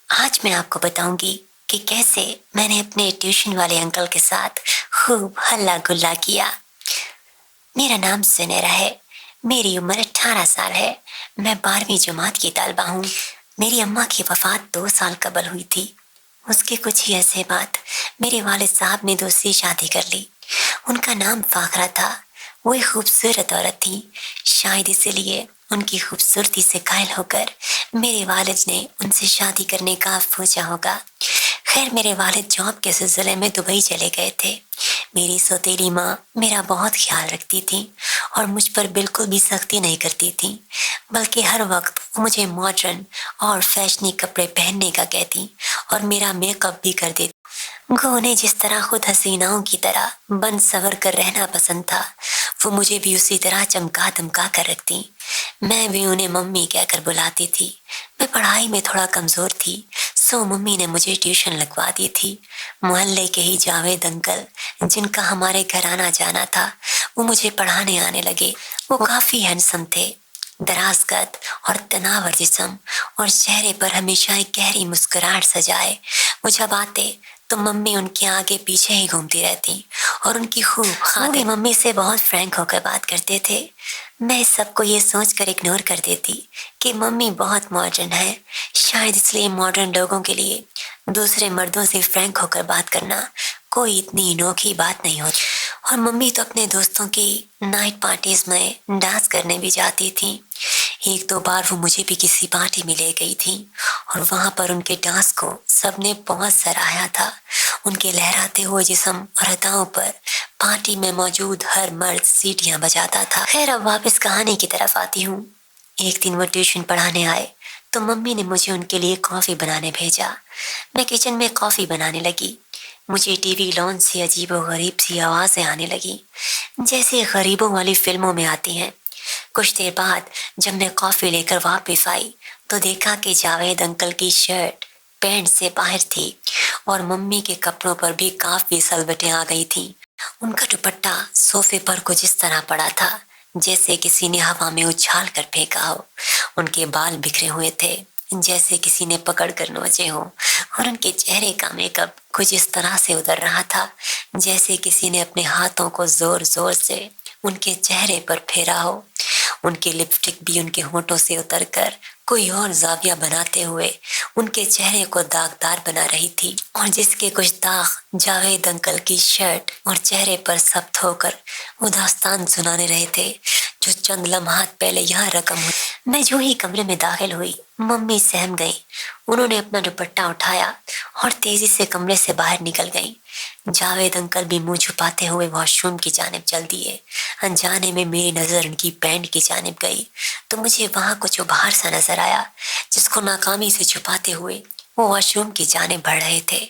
آج میں آپ کو بتاؤں گی کہ کیسے میں نے اپنے ٹیوشن والے انکل کے ساتھ خوب ہلا گلا کیا۔ میرا نام سنیرا ہے، میری عمر 18 سال ہے، میں 12ویں جماعت کی طالبہ ہوں۔ میری اماں کی وفات 2 سال قبل ہوئی تھی۔ اس کے کچھ ہی عرصے بعد میرے والد صاحب نے دوسری شادی کر لی۔ ان کا نام فاخرہ تھا۔ وہ ایک خوبصورت عورت تھی، شاید اسی لیے ان کی خوبصورتی سے قائل ہو کر میرے والد نے ان سے شادی کرنے کا سوچا ہوگا۔ خیر میرے والد جاب کے سلسلے میں دبئی چلے گئے تھے۔ میری سوتیلی ماں میرا بہت خیال رکھتی تھی اور مجھ پر بالکل بھی سختی نہیں کرتی تھی، بلکہ ہر وقت مجھے ماڈرن اور فیشنی کپڑے پہننے کا کہتی اور میرا میک اپ بھی کر دیتی۔ انہیں جس طرح خود حسیناؤں کی طرح بن سور کر رہنا پسند تھا، وہ مجھے بھی اسی طرح چمکا دمکا کر رکھتی۔ میں بھی انہیں ممی کہہ کر بلاتی تھی۔ میں پڑھائی میں تھوڑا کمزور تھی، سو ممی نے مجھے ٹیوشن لگوا دی تھی۔ محلے کے ہی جاوید انکل جن کا ہمارے گھر آنا جانا تھا، وہ مجھے پڑھانے آنے لگے۔ وہ کافی ہینڈسم تھے، دراز قد اور تناور جسم، اور چہرے پر ہمیشہ ایک گہری مسکراہٹ سجائے۔ وہ جب آتے تو ممی ان کے آگے پیچھے ہی گھومتی رہتی اور ان کی خوب خاطر ممی سے بہت فرینک ہو کر بات کرتے تھے۔ میں اس سب کو یہ سوچ کر اگنور کر دیتی کہ ممی بہت ماڈرن ہے، شاید اس لیے ماڈرن لوگوں کے لیے دوسرے مردوں سے فرینک ہو کر بات کرنا کوئی اتنی انوکھی بات نہیں ہوتی۔ اور ممی تو اپنے دوستوں کی نائٹ پارٹیز میں ڈانس کرنے بھی جاتی تھی۔ ایک دو بار وہ مجھے بھی کسی پارٹی میں لے گئی تھی اور وہاں پر ان کے ڈانس کو سب نے بہت سراہا تھا۔ ان کے لہراتے ہوئے جسم اور اداؤں پر پارٹی میں موجود ہر مرد سیٹیاں بجاتا تھا۔ خیر اب واپس کہانی کی طرف آتی ہوں۔ ایک دن وہ ٹیوشن پڑھانے آئے تو ممی نے مجھے ان کے لیے کافی بنانے بھیجا۔ میں کچن میں کافی بنانے لگی۔ مجھے ٹی وی لانچ سے عجیب و غریب سی آوازیں آنے لگی، جیسے غریبوں والی فلموں میں آتی ہیں۔ کچھ دیر بعد جب میں کافی لے کر واپس آئی تو دیکھا کہ جاوید انکل کی شرٹ پینٹ سے باہر تھی اور ممی کے کپڑوں پر بھی کافی سلوٹیں آ گئی تھیں۔ ان کا دوپٹہ صوفے پر کچھ اس طرح پڑا تھا جیسے کسی نے ہوا میں اچھال کر پھینکا ہو۔ ان کے بال بکھرے ہوئے تھے جیسے کسی نے پکڑ کر نوچے ہوں، اور ان کے چہرے کا میک اپ کچھ اس طرح سے اتر رہا تھا جیسے کسی نے اپنے ہاتھوں کو زور زور سے ان کے چہرے پر پھیرا ہو۔ ان کی لپسٹک بھی ان کے ہونٹوں سے اتر کر کوئی اور زاویہ بناتے ہوئے ان کے چہرے کو داغدار بنا رہی تھی، اور جس کے کچھ داغ جاوید انکل کی شرٹ اور چہرے پر ثبت ہو کر وہ داستان سنانے رہے تھے جو چند لمحات پہلے یہاں رقم ہوئی۔ میں جو ہی کمرے میں داخل ہوئی، ممی سہم گئی۔ انہوں نے اپنا دوپٹہ اٹھایا اور تیزی سے کمرے سے باہر نکل گئی۔ جاوید انکل بھی منہ چھپاتے ہوئے واش روم کی جانب چل دیے۔ انجانے میں میری نظر ان کی پینٹ کی جانب گئی تو مجھے وہاں کچھ ابھار سا نظر آیا جس کو ناکامی سے چھپاتے ہوئے وہ واش روم کی جانب بڑھ رہے تھے۔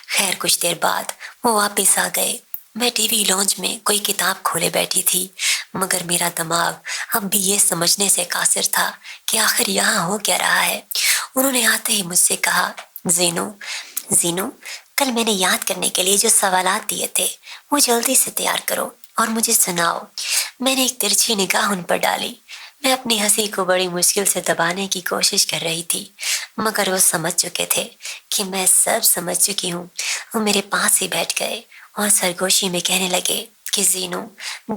خیر کچھ دیر بعد وہ واپس آ گئے۔ میں ٹی وی لانچ میں کوئی کتاب کھولے بیٹھی تھی، مگر میرا دماغ اب بھی یہ سمجھنے سے قاصر تھا کہ آخر یہاں ہو کیا رہا ہے۔ انہوں نے آتے ہی مجھ سے کہا، زینو کل میں نے یاد کرنے کے لیے جو سوالات دیے تھے وہ جلدی سے تیار کرو اور مجھے سناؤ۔ میں نے ایک ترچھی نگاہ ان پر ڈالی۔ میں اپنی ہنسی کو بڑی مشکل سے دبانے کی کوشش کر رہی تھی، مگر وہ سمجھ چکے تھے کہ میں سب سمجھ چکی ہوں۔ وہ میرے پاس ہی بیٹھ گئے اور سرگوشی میں کہنے لگے کہ زینو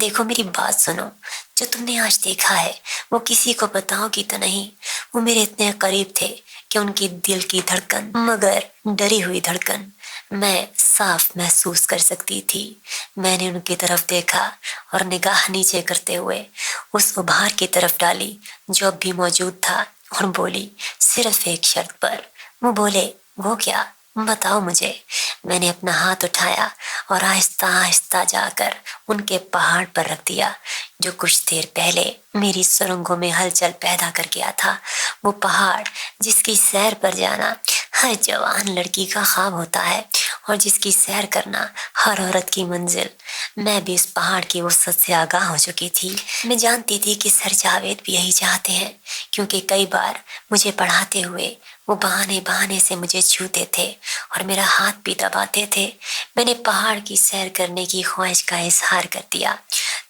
دیکھو میری بات سنو، جو تم نے آج دیکھا ہے وہ کسی کو بتاؤ گی تو نہیں۔ وہ میرے اتنے قریب تھے کہ ان کی دل کی دھڑکن، مگر ڈری ہوئی دھڑکن، میں صاف محسوس کر سکتی تھی۔ میں نے ان کی طرف دیکھا اور نگاہ نیچے کرتے ہوئے اس ابھار کی طرف ڈالی جو اب بھی موجود تھا، اور بولی صرف ایک شرط پر۔ وہ بولے، وہ کیا؟ بتاؤ مجھے۔ میں نے اپنا ہاتھ اٹھایا اور آہستہ آہستہ جا کر ان کے پہاڑ پر رکھ دیا جو کچھ دیر پہلے میری سرنگوں میں ہلچل پیدا کر گیا تھا۔ وہ پہاڑ جس کی سیر پر جانا ہر جوان لڑکی کا خواب ہوتا ہے اور جس کی سیر کرنا ہر عورت کی منزل۔ میں بھی اس پہاڑ کی وسعت سے آگاہ ہو چکی تھی۔ میں جانتی تھی کہ سر جاوید بھی یہی چاہتے ہیں، کیونکہ کئی بار مجھے پڑھاتے ہوئے وہ بہانے بہانے سے مجھے چھوتے تھے اور میرا ہاتھ بھی دباتے تھے۔ میں نے پہاڑ کی سیر کرنے کی خواہش کا اظہار کر دیا